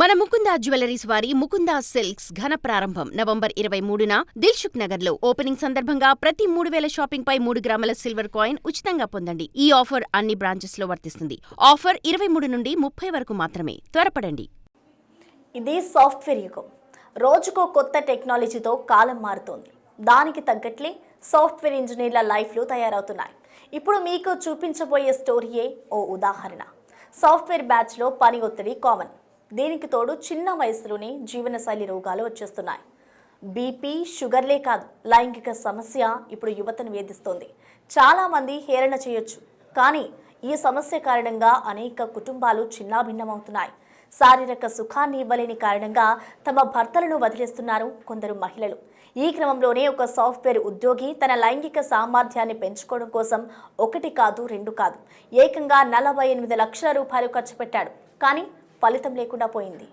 మన ముకుందా జ్యువెలరీస్ వారి ముకుందా సిల్క్స్ ఘన ప్రారంభం నవంబర్ 23న దిల్సుఖ్ నగర్ లో ఓపెనింగ్ సందర్భంగా ప్రతి 3000 షాపింగ్ పై 3 గ్రాముల సిల్వర్ కాయిన్ ఉచితంగా పొందండి. ఈ ఆఫర్ అన్ని బ్రాంచెస్ లో వర్తిస్తుంది. ఆఫర్ 23 నుండి 30 వరకు మాత్రమే. త్వరపడండి. ఇది సాఫ్ట్వేర్ యుగం. రోజుకో కొత్త టెక్నాలజీతో కాలం మారుతోంది. దానికి తగ్గట్లే సాఫ్ట్వేర్ ఇంజనీర్ల లైఫ్లు తయారవుతున్నాయి. ఇప్పుడు మీకు చూపించబోయే స్టోరీయే ఓ ఉదాహరణ. సాఫ్ట్వేర్ బ్యాచ్లో పని ఒత్తిడి కామన్. దీనికి తోడు చిన్న వయసులోనే జీవనశైలి రోగాలు వచ్చేస్తున్నాయి. బీపీ, షుగర్లే కాదు, లైంగిక సమస్య ఇప్పుడు యువతను వేధిస్తోంది. చాలామంది హేళన చేయొచ్చు, కానీ ఈ సమస్య కారణంగా అనేక కుటుంబాలు చిన్నాభిన్నమవుతున్నాయి. శారీరక సుఖాన్ని ఇవ్వలేని కారణంగా తమ భర్తలను వదిలేస్తున్నారు కొందరు మహిళలు. ఈ క్రమంలోనే ఒక సాఫ్ట్వేర్ ఉద్యోగి తన లైంగిక సామర్థ్యాన్ని పెంచుకోవడం కోసం 1 కాదు 2 కాదు ఏకంగా 48 లక్షల రూపాయలు ఖర్చు పెట్టాడు. కానీ ఫలితం లేకుండా పోయింది.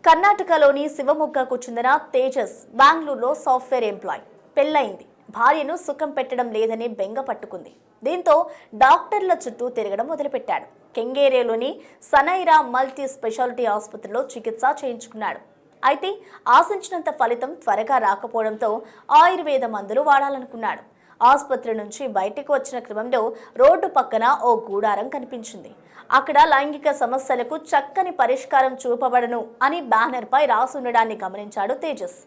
కర్ణాటకలోని శివమొగ్గకు చెందిన తేజస్ బెంగళూరులో సాఫ్ట్వేర్ ఎంప్లాయ్. పెళ్లైంది, భార్యను సుఖం పెట్టడం లేదని బెంగ పట్టుకుంది. దీంతో డాక్టర్ల చుట్టూ తిరగడం మొదలుపెట్టాడు. కెంగేరిలోని సనైరా మల్టీ స్పెషాలిటీ ఆసుపత్రిలో చికిత్స చేయించుకున్నాడు. అయితే ఆశించినంత ఫలితం త్వరగా రాకపోవడంతో ఆయుర్వేద మందులు వాడాలనుకున్నాడు. ఆసుపత్రి నుంచి బయటకు వచ్చిన క్రమంలో రోడ్డు పక్కన ఓ గూడారం కనిపించింది. అక్కడ లైంగిక సమస్యలకు చక్కని పరిష్కారం చూపబడను అని బ్యానర్పై రాసుండడాన్ని గమనించాడు తేజస్.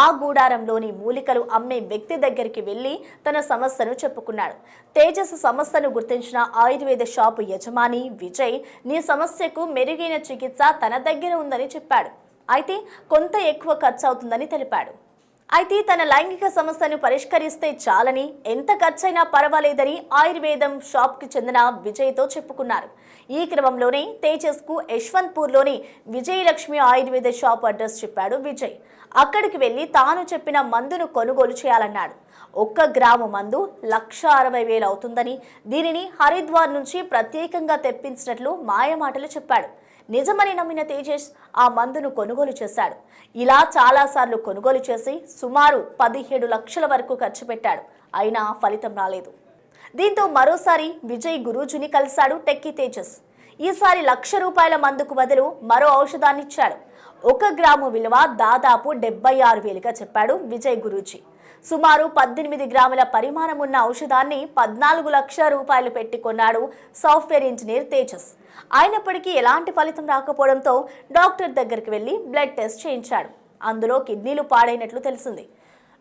ఆ గూడారంలోని మూలికలు అమ్మే వ్యక్తి దగ్గరికి వెళ్లి తన సమస్యను చెప్పుకున్నాడు. తేజస్ సమస్యను గుర్తించిన ఆయుర్వేద షాపు యజమాని విజయ్ నీ సమస్యకు మెరుగైన చికిత్స తన దగ్గర ఉందని చెప్పాడు. అయితే కొంత ఎక్కువ ఖర్చు అవుతుందని తెలిపాడు. అయితే తన లైంగిక సమస్యను పరిష్కరిస్తే చాలని, ఎంత ఖర్చైనా పర్వాలేదని ఆయుర్వేదం షాప్కి చెందిన విజయ్తో చెప్పుకున్నారు. ఈ క్రమంలోనే తేజస్కు యశ్వంత్పూర్లోని విజయలక్ష్మి ఆయుర్వేద షాప్ అడ్రస్ చెప్పాడు విజయ్. అక్కడికి వెళ్లి తాను చెప్పిన మందును కొనుగోలు చేయాలన్నాడు. 1 గ్రాము మందు 1,60,000 అవుతుందని, దీనిని హరిద్వార్ నుంచి ప్రత్యేకంగా తెప్పించినట్లు మాయమాటలు చెప్పాడు. నిజమని నమ్మిన తేజస్ ఆ మందును కొనుగోలు చేశాడు. ఇలా చాలాసార్లు కొనుగోలు చేసి సుమారు 17 లక్షల వరకు ఖర్చు పెట్టాడు. అయినా ఫలితం రాలేదు. దీంతో మరోసారి విజయ్ గురూజీని కలిశాడు టెక్కీ తేజస్. ఈసారి 1,00,000 రూపాయల మందుకు బదులు మరో ఔషధాన్ని ఇచ్చాడు. 1 గ్రాము విలువ దాదాపు 76,000గా చెప్పాడు విజయ్ గురూజీ. సుమారు 18 గ్రాముల పరిమాణం ఉన్న ఔషధాన్ని 14 లక్షల రూపాయలు పెట్టి కొన్నాడు సాఫ్ట్వేర్ ఇంజనీర్ తేజస్. అయినప్పటికీ ఎలాంటి ఫలితం రాకపోవడంతో డాక్టర్ దగ్గరికి వెళ్లి బ్లడ్ టెస్ట్ చేయించాడు. అందులో కిడ్నీలు పాడైనట్లు తెలిసింది.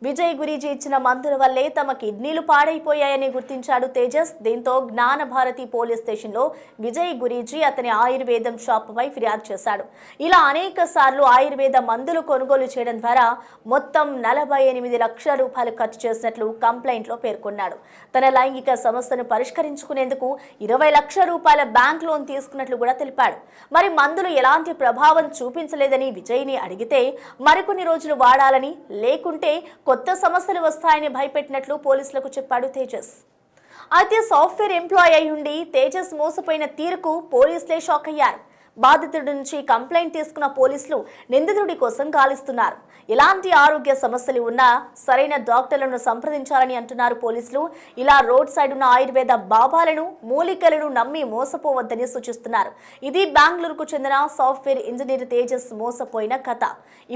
విజయ్ గురూజీ ఇచ్చిన మందుల వల్లే తమ కిడ్నీలు పాడైపోయాయని గుర్తించాడు తేజస్. దీంతో జ్ఞానభారతి పోలీస్ స్టేషన్లో విజయ్ గురూజీ అతని ఆయుర్వేదం షాపుపై ఫిర్యాదు చేశాడు. ఇలా అనేక సార్లు ఆయుర్వేద మందులు కొనుగోలు చేయడం ద్వారా మొత్తం 48 లక్షల రూపాయలు ఖర్చు చేసినట్లు కంప్లైంట్లో పేర్కొన్నాడు. తన లైంగిక సమస్యను పరిష్కరించుకునేందుకు 20 లక్షల రూపాయల బ్యాంక్ లోన్ తీసుకున్నట్లు కూడా తెలిపాడు. మరి మందులు ఎలాంటి ప్రభావం చూపించలేదని విజయ్ని అడిగితే మరికొన్ని రోజులు వాడాలని, లేకుంటే కొత్త సమస్యలు వస్తాయని భయపెట్టినట్లు పోలీసులకు చెప్పాడు తేజస్. అయితే సాఫ్ట్వేర్ ఎంప్లాయ్ అయి ఉండి తేజస్ మోసపోయిన తీరుకు పోలీసులే షాక్ అయ్యారు. బాధితుడి నుంచి కంప్లైంట్ తీసుకున్న పోలీసులు నిందితుడి కోసం గాలిస్తున్నారు. ఎలాంటి ఆరోగ్య సమస్యలు ఉన్నా సరైన డాక్టర్లను సంప్రదించాలని అంటున్నారు పోలీసులు. ఇలా రోడ్ సైడ్ ఉన్న ఆయుర్వేద బాబాలను, మూలికలను నమ్మి మోసపోవద్దని సూచిస్తున్నారు. ఇది బెంగళూరుకు చెందిన సాఫ్ట్వేర్ ఇంజనీర్ తేజస్ మోసపోయిన కథ.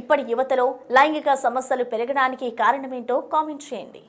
ఇప్పటి యువతలో లైంగిక సమస్యలు పెరగడానికి కారణమేంటో కామెంట్ చేయండి.